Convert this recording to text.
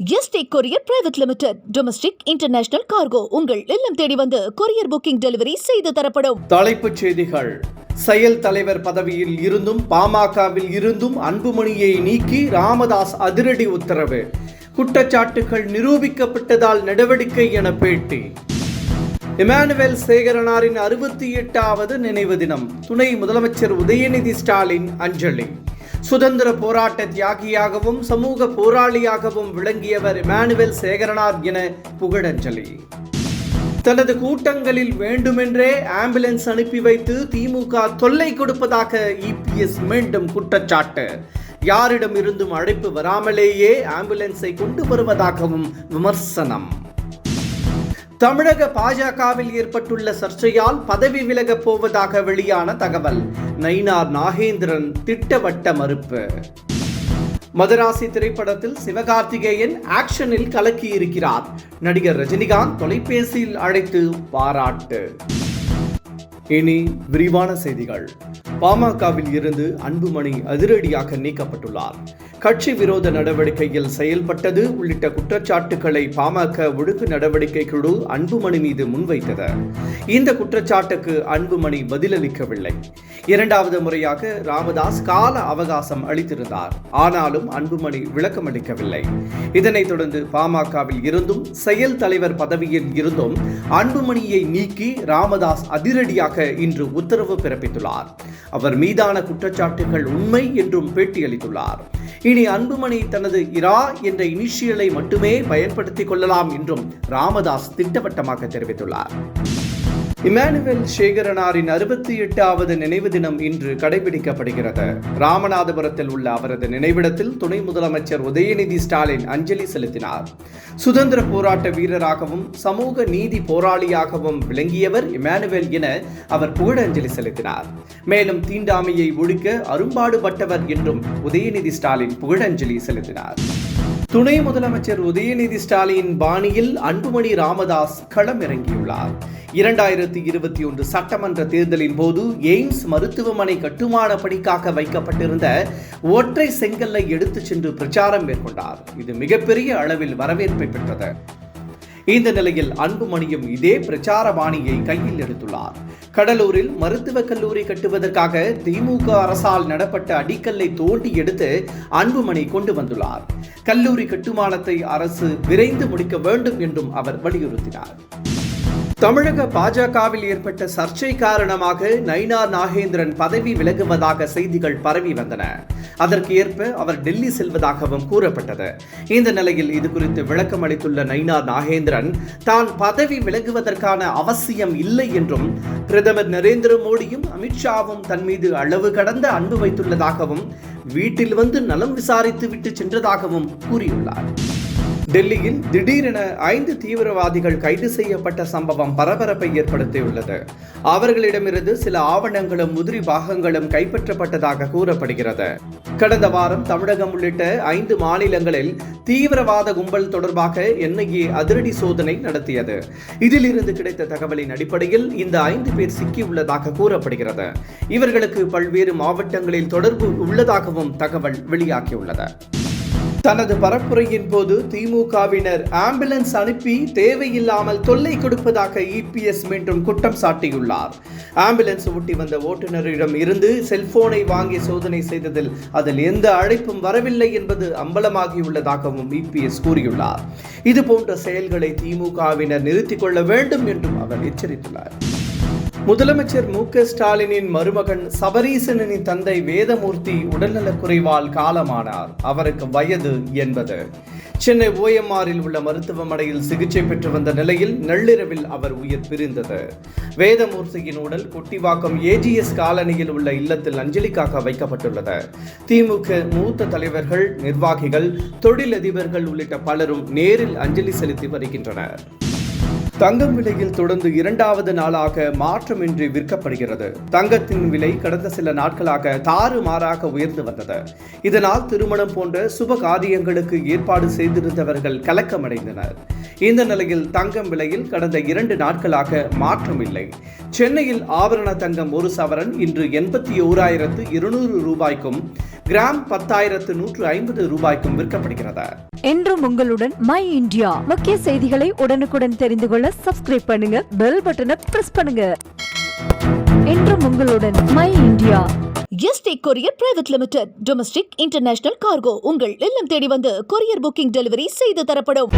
Yesterday courier private limited. Domestic international cargo உங்கள் இல்லம் தேடி வந்து கொரியர் புக்கிங் டெலிவரி செய்து தரப்படும். தலைப்புச் செய்திகள். செயல் தலைவர் பதவியில் இருந்தும் பாமகவில் இருந்தும் அன்புமணியை நீக்கி ராமதாஸ் அதிரடி உத்தரவு. குற்றச்சாட்டுகள் நிரூபிக்கப்பட்டதால் நடவடிக்கை என பேட்டி. இமானுவேல் சேகரனாரின் 68வது நினைவு தினம். துணை முதலமைச்சர் உதயநிதி ஸ்டாலின் அஞ்சலி. சுதந்திர போராட்ட தியாகியாகவும் சமூக போராளியாகவும் விளங்கியவர் இமானுவேல் சேகரனார் என புகழஞ்சலி. தனது கூட்டங்களில் வேண்டுமென்றே ஆம்புலன்ஸ் அனுப்பி வைத்து திமுக தொல்லை கொடுப்பதாக இபிஎஸ் மீண்டும் குற்றச்சாட்டு. யாரிடம் இருந்தும் அழைப்பு வராமலேயே ஆம்புலன்ஸை கொண்டு வருவதாகவும் விமர்சனம். தமிழக பாஜகவில் ஏற்பட்டுள்ள சர்ச்சையால் பதவி விலகப் போவதாக வெளியான தகவல். நயினார் நாகேந்திரன் திட்டவட்ட மறுப்பு. மதராசி திரைப்படத்தில் சிவகார்த்திகேயன் ஆக்ஷனில் கலக்கியிருக்கிறார். நடிகர் ரஜினிகாந்த் தொலைபேசியில் அழைத்து பாராட்டு. இனி விரிவான செய்திகள். பாமகவில் இருந்து அன்புமணி அதிரடியாக நீக்கப்பட்டுள்ளார். கட்சி விரோத நடவடிக்கையில் செயல்பட்டது உள்ளிட்ட குற்றச்சாட்டுகளை பாமக ஒழுங்கு நடவடிக்கை குழு அன்புமணி மீது முன்வைத்தது. இந்த குற்றச்சாட்டுக்கு அன்புமணி பதிலளிக்கவில்லை. இரண்டாவது முறையாக ராமதாஸ் கால அவகாசம் அளித்திருந்தார். ஆனாலும் அன்புமணி விளக்கமளிக்கவில்லை. இதனைத் தொடர்ந்து பாமகவில் இருந்தும் செயல் தலைவர் பதவியில் இருந்தும் அன்புமணியை நீக்கி ராமதாஸ் அதிரடியாக இன்று உத்தரவு பிறப்பித்துள்ளார். அவர் மீதான குற்றச்சாட்டுகள் உண்மை என்றும் பேட்டியளித்துள்ளார். இனி அன்புமணி தனது இரா என்ற இனிஷியலை மட்டுமே பயன்படுத்திக் கொள்ளலாம் என்றும் ராமதாஸ் திட்டவட்டமாக தெரிவித்துள்ளார். இமானுவேல் சேகரனாரின் 68வது நினைவு தினம் இன்று கடைபிடிக்கப்படுகிறது. ராமநாதபுரத்தில் உள்ள அவரது நினைவிடத்தில் துணை முதலமைச்சர் உதயநிதி ஸ்டாலின் அஞ்சலி செலுத்தினார். சுதந்திர போராட்ட வீரராகவும் சமூக நீதி போராளியாகவும் விளங்கியவர் இமானுவேல் என அவர் புகழஞ்சலி செலுத்தினார். மேலும் தீண்டாமையை ஒழிக்க அரும்பாடுபட்டவர் என்றும் உதயநிதி ஸ்டாலின் புகழஞ்சலி செலுத்தினார். துணை முதலமைச்சர் உதயநிதி ஸ்டாலின் பாணியில் அன்புமணி ராமதாஸ் களமிறங்கியுள்ளார். 2021 சட்டமன்ற தேர்தலின் போது எய்ம்ஸ் மருத்துவமனை கட்டுமான பணிக்காக வைக்கப்பட்டிருந்த ஒற்றை செங்கல்லை எடுத்துச் சென்று பிரச்சாரம் மேற்கொண்டார். இது மிகப்பெரிய அளவில் வரவேற்பை பெற்றது. இந்த நிலையில் அன்புமணியும் இதே பிரச்சார பாணியை கையில் எடுத்துள்ளார். கடலூரில் மருத்துவக் கல்லூரி கட்டுவதற்காக திமுக அரசால் நடப்பட்ட அடிக்கல்லை தோண்டி எடுத்து அன்புமணி கொண்டு வந்துள்ளார். கல்லூரி கட்டுமானத்தை அரசு விரைந்து முடிக்க வேண்டும் என்றும் அவர் வலியுறுத்தினார். தமிழக பாஜகவில் ஏற்பட்ட சர்ச்சை காரணமாக நயினார் நாகேந்திரன் பதவி விலகுவதாக செய்திகள் பரவி வந்தன. அதற்கு ஏற்ப அவர் டெல்லி செல்வதாகவும் கூறப்பட்டது. இந்த நிலையில் இது குறித்து விளக்கம் அளித்துள்ள நயினார் நாகேந்திரன் தான் பதவி விலகுவதற்கான அவசியம் இல்லை என்றும் பிரதமர் நரேந்திர மோடியும் அமித்ஷாவும் தன் மீது அளவு கடந்த அன்பு வைத்துள்ளதாகவும் வீட்டில் வந்து நலம் விசாரித்து விட்டு சென்றதாகவும் கூறியுள்ளார். டெல்லியில் திடீரென 5 தீவிரவாதிகள் கைது செய்யப்பட்ட சம்பவம் பரபரப்பை ஏற்படுத்தியுள்ளது. அவர்களிடமிருந்து சில ஆவணங்களும் உதிரி பாகங்களும் கைப்பற்றப்பட்டதாக கூறப்படுகிறது. கடந்த வாரம் தமிழகம் உள்ளிட்ட 5 மாநிலங்களில் தீவிரவாத கும்பல் தொடர்பாக என்ஐஏ அதிரடி சோதனை நடத்தியது. இதிலிருந்து கிடைத்த தகவலின் அடிப்படையில் இந்த 5 பேர் சிக்கியுள்ளதாக கூறப்படுகிறது. இவர்களுக்கு பல்வேறு மாவட்டங்களில் தொடர்பு உள்ளதாகவும் தகவல் வெளியாகியுள்ளது. தனது பரப்புரையின் போது திமுகவினர் ஆம்புலன்ஸ் அனுப்பி தேவையில்லாமல் தொல்லை கொடுப்பதாக இபிஎஸ் மீண்டும் குற்றம் சாட்டியுள்ளார். ஆம்புலன்ஸ் ஓட்டி வந்த ஓட்டுநரிடம் இருந்து செல்போனை வாங்கி சோதனை செய்ததில் அதில் எந்த அழைப்பும் வரவில்லை என்பது அம்பலமாகியுள்ளதாகவும் இபிஎஸ் கூறியுள்ளார். இதுபோன்ற செயல்களை திமுகவினர் நிறுத்திக் கொள்ள வேண்டும் என்றும் அவர் எச்சரித்துள்ளார். முதலமைச்சர் மு.க. ஸ்டாலினின் மருமகன் சபரீசனின் தந்தை வேதமூர்த்தி உடல்நலக்குறைவால் காலமானார். அவருக்கு வயது 80. சென்னை ஓஎம்ஆரில் உள்ள மருத்துவமனையில் சிகிச்சை பெற்று வந்த நிலையில் நள்ளிரவில் அவர் உயிர் பிரிந்தது. வேதமூர்த்தியின் உடல் கொட்டிவாக்கம் ஏஜிஎஸ் காலனியில் உள்ள இல்லத்தில் அஞ்சலிக்காக வைக்கப்பட்டுள்ளது. திமுக மூத்த தலைவர்கள், நிர்வாகிகள், தொழிலதிபர்கள் உள்ளிட்ட பலரும் நேரில் அஞ்சலி செலுத்தி வருகின்றனர். தங்கம் விலையில் தொடர்ந்து இரண்டாவது நாளாக மாற்றமின்றி விற்கப்படுகிறது. தங்கத்தின் விலை கடந்த சில நாட்களாக தாறுமாறாக உயர்ந்து வந்தது. இதனால் திருமணம் போன்ற சுப காரியங்களுக்கு ஏற்பாடு செய்திருந்தவர்கள் கலக்கமடைந்தனர். இந்த நிலையில் தங்கம் விலையில் கடந்த 2 நாட்களாக மாற்றம் இல்லை. சென்னையில் ஆபரண தங்கம் ஒரு சவரன் இன்று 81,200 ரூபாய்க்கும் கிராம் 10,150 ரூபாய்க்கும் விற்கப்படுகிறது. என்றும் உங்களுடன் மை இந்தியா. முக்கிய செய்திகளை உடனுக்குடன் தெரிந்து கொள்ள சப்ஸ்கிரைப் பண்ணுங்க, பெல் பட்டனை பிரஸ் பண்ணுங்க. என்றும் உங்களுடன் my India. Yesterday courier private limited. Domestic international cargo உங்கள் இல்லம் தேடி வந்து கொரியர் புக்கிங் டெலிவரி செய்து தரப்படும்.